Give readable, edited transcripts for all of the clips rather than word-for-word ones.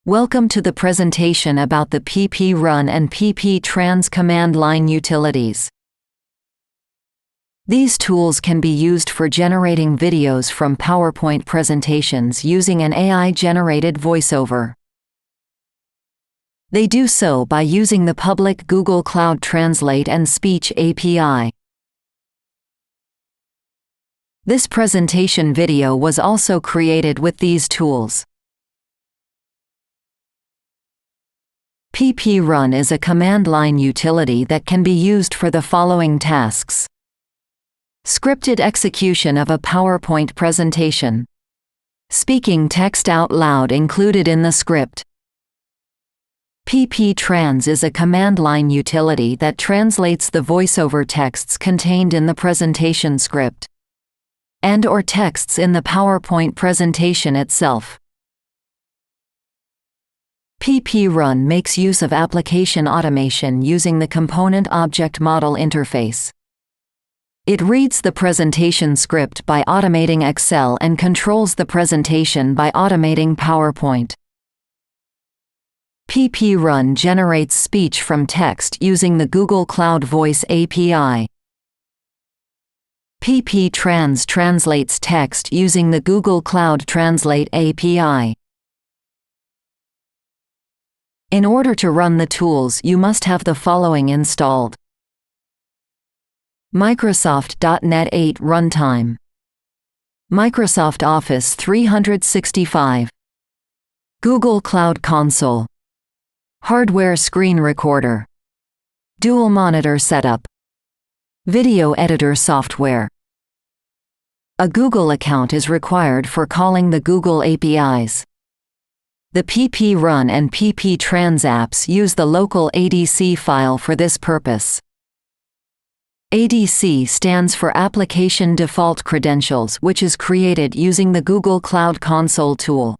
Welcome to the presentation about the PPrun and PPtrans command line utilities. These tools can be used for generating videos from PowerPoint presentations using an AI-generated voiceover. They do so by using the public Google Cloud Translate and Speech API. This presentation video was also created with these tools. PPrun is a command line utility that can be used for the following tasks: scripted execution of a PowerPoint presentation, speaking text out loud included in the script. PPtrans is a command line utility that translates the voiceover texts contained in the presentation script and/or texts in the PowerPoint presentation itself. PPrun makes use of application automation using the Component Object Model interface. It reads the presentation script by automating Excel and controls the presentation by automating PowerPoint. PPrun generates speech from text using the Google Cloud Voice API. PPtrans translates text using the Google Cloud Translate API. In order to run the tools, you must have the following installed: Microsoft.NET 8 Runtime, Microsoft Office 365, Google Cloud Console, hardware screen recorder, dual monitor setup, video editor software. A Google account is required for calling the Google APIs. The PPrun and PPtrans apps use the local ADC file for this purpose. ADC stands for Application Default Credentials, which is created using the Google Cloud Console tool.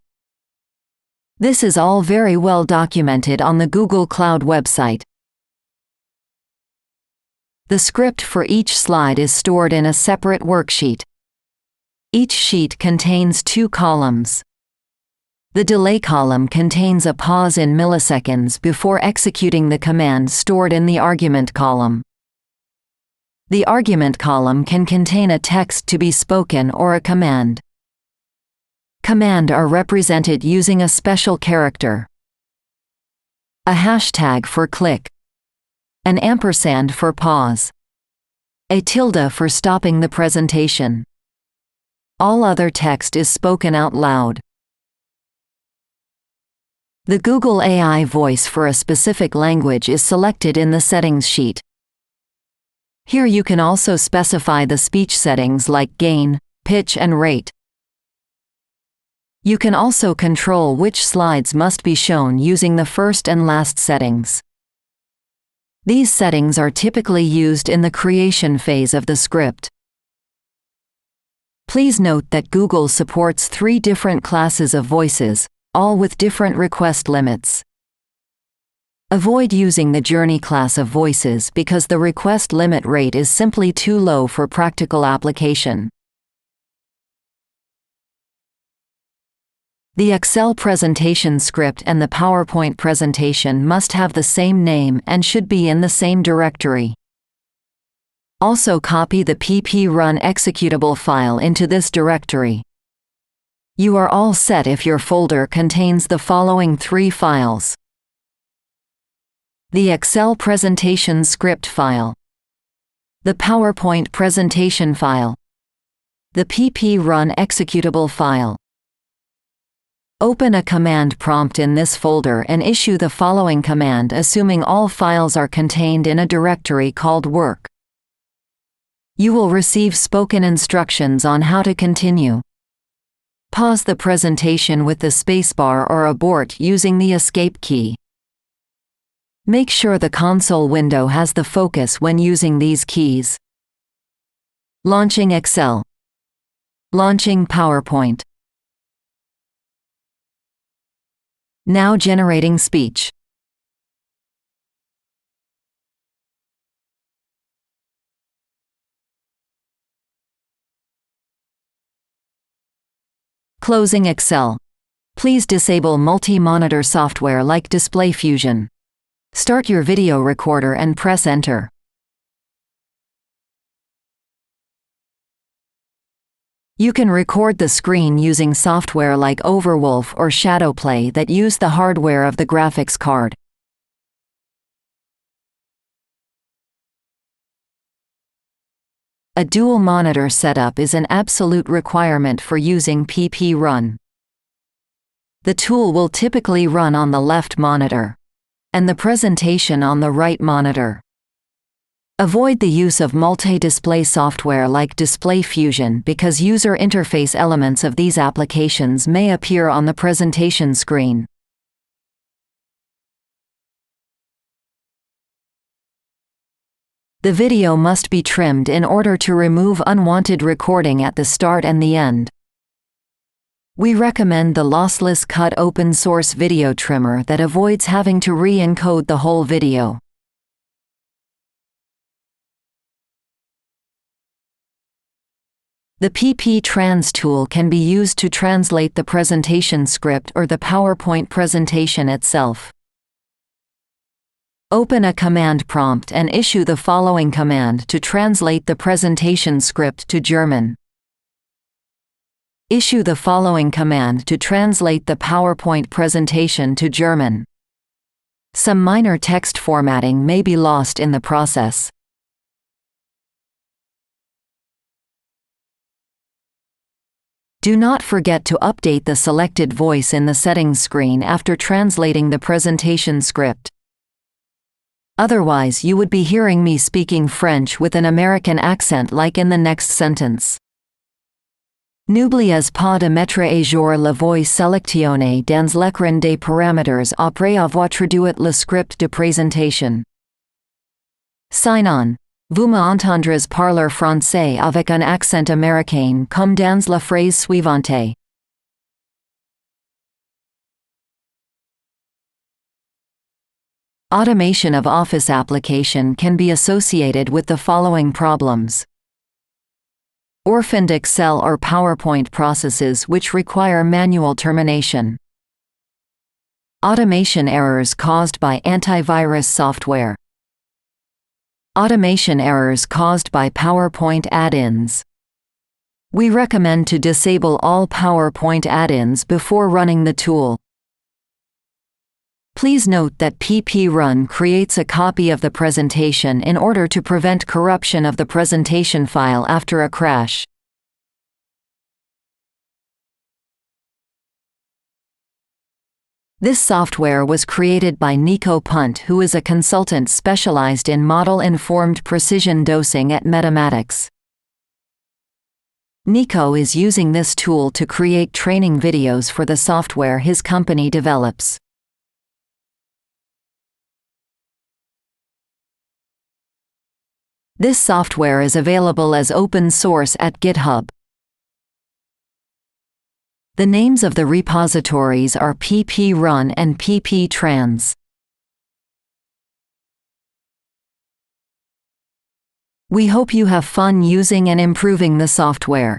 This is all very well documented on the Google Cloud website. The script for each slide is stored in a separate worksheet. Each sheet contains 2 columns. The delay column contains a pause in milliseconds before executing the command stored in the argument column. The argument column can contain a text to be spoken or a command. Command are represented using a special character, a hashtag for click, an ampersand for pause, a tilde for stopping the presentation. All other text is spoken out loud. The Google AI voice for a specific language is selected in the settings sheet. Here you can also specify the speech settings like gain, pitch, and rate. You can also control which slides must be shown using the first and last settings. These settings are typically used in the creation phase of the script. Please note that Google supports 3 different classes of voices, all with different request limits. Avoid using the Journey class of voices because the request limit rate is simply too low for practical application. The Excel presentation script and the PowerPoint presentation must have the same name and should be in the same directory. Also copy the PPrun executable file into this directory. You are all set if your folder contains the following 3 files: the Excel presentation script file, the PowerPoint presentation file, the PPrun executable file. Open a command prompt in this folder and issue the following command, assuming all files are contained in a directory called work. You will receive spoken instructions on how to continue. Pause the presentation with the spacebar or abort using the escape key. Make sure the console window has the focus when using these keys. Launching Excel. Launching PowerPoint. Now generating speech. Closing Excel. Please disable multi-monitor software like Display Fusion. Start your video recorder and press Enter. You can record the screen using software like Overwolf or Shadowplay that use the hardware of the graphics card. A dual monitor setup is an absolute requirement for using PPrun. The tool will typically run on the left monitor, and the presentation on the right monitor. Avoid the use of multi-display software like Display Fusion because user interface elements of these applications may appear on the presentation screen. The video must be trimmed in order to remove unwanted recording at the start and the end. We recommend the lossless cut open source video trimmer that avoids having to re-encode the whole video. The PPtrans tool can be used to translate the presentation script or the PowerPoint presentation itself. Open a command prompt and issue the following command to translate the presentation script to German. Issue the following command to translate the PowerPoint presentation to German. Some minor text formatting may be lost in the process. Do not forget to update the selected voice in the settings screen after translating the presentation script. Otherwise, you would be hearing me speaking French with an American accent like in the next sentence. N'oubliez pas de mettre à jour la voix sélectionnée dans l'écran des paramètres après avoir traduit le script de présentation. Sign on. Vous m'entendrez parler français avec un accent américain comme dans la phrase suivante. Automation of Office application can be associated with the following problems. Orphaned Excel or PowerPoint processes which require manual termination. Automation errors caused by antivirus software. Automation errors caused by PowerPoint add-ins. We recommend to disable all PowerPoint add-ins before running the tool. Please note that PPrun creates a copy of the presentation in order to prevent corruption of the presentation file after a crash. This software was created by Nico Punt, who is a consultant specialized in model-informed precision dosing at Mathematics. Nico is using this tool to create training videos for the software his company develops. This software is available as open source at GitHub. The names of the repositories are PPrun and PPtrans. We hope you have fun using and improving the software.